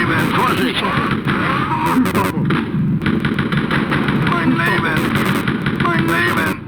Vorsicht! Mein Leben! Mein Leben!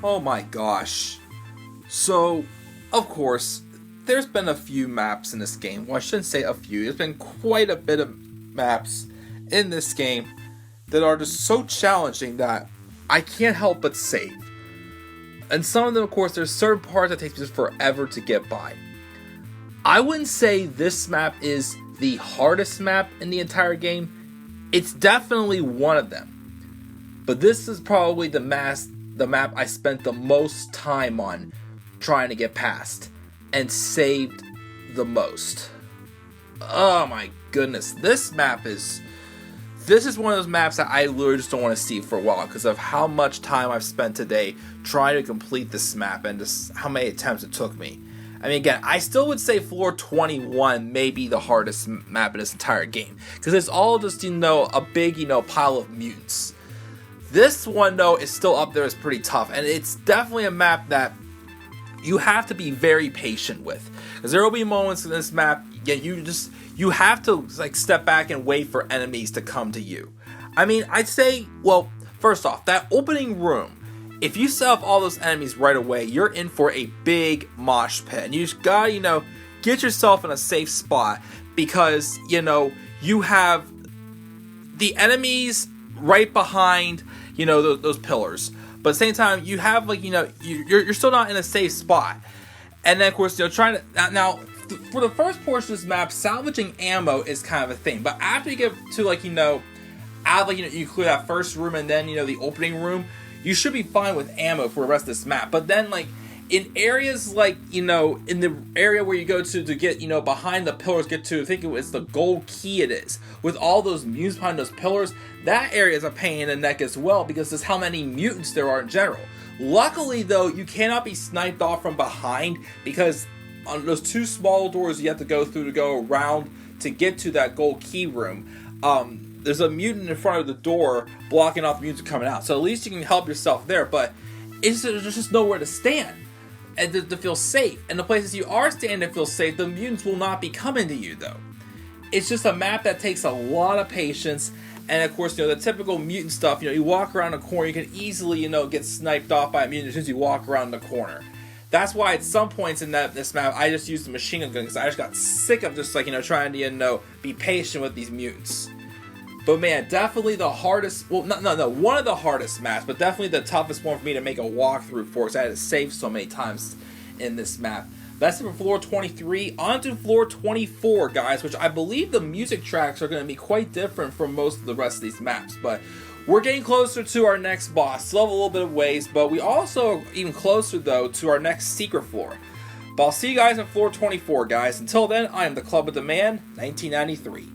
Oh my gosh. So, of course, there's been a few maps in this game. Well, I shouldn't say a few. There's been quite a bit of maps in this game that are just so challenging that I can't help but save. And some of them, of course, there's certain parts that take just forever to get by. I wouldn't say this map is the hardest map in the entire game. It's definitely one of them. But this is probably the map I spent the most time on trying to get past and saved the most. Oh my goodness, this is one of those maps that I literally just don't want to see for a while because of how much time I've spent today trying to complete this map and just how many attempts it took me. I mean, again, I still would say floor 21 may be the hardest map in this entire game because it's all just, a big, pile of mutants. This one, though, is still up there as pretty tough, and it's definitely a map that you have to be very patient with. Because there will be moments in this map, you have to step back and wait for enemies to come to you. I mean, I'd say, well, first off, that opening room, if you set up all those enemies right away, you're in for a big mosh pit. And you just gotta, get yourself in a safe spot because, you have the enemies right behind those pillars, but at the same time you have you're still not in a safe spot. And then of course trying to now for the first portion of this map, salvaging ammo is kind of a thing, but after you get to you clear that first room and then the opening room, you should be fine with ammo for the rest of this map. But then in areas in the area where you go to get behind the pillars, get to, I think it's the gold key, it is, with all those mutants behind those pillars, that area is a pain in the neck as well because there's how many mutants there are in general. Luckily though, you cannot be sniped off from behind because on those two small doors you have to go through to go around to get to that gold key room, there's a mutant in front of the door blocking off mutants coming out, so at least you can help yourself there, but there's just nowhere to stand and to feel safe. And the places you are standing to feel safe, the mutants will not be coming to you though. It's just a map that takes a lot of patience, and of course, the typical mutant stuff, you walk around a corner, you can easily, get sniped off by a mutant as soon as you walk around the corner. That's why at some points in this map, I just used the machine gun because I just got sick of just trying to, be patient with these mutants. But man, definitely the hardest, well, no, one of the hardest maps, but definitely the toughest one for me to make a walkthrough for, because I had to save so many times in this map. That's it for floor 23. On to floor 24, guys, which I believe the music tracks are going to be quite different from most of the rest of these maps, but we're getting closer to our next boss. Still have a little bit of ways, but we also are even closer, though, to our next secret floor. But I'll see you guys on floor 24, guys. Until then, I am the Club of the Man, 1993.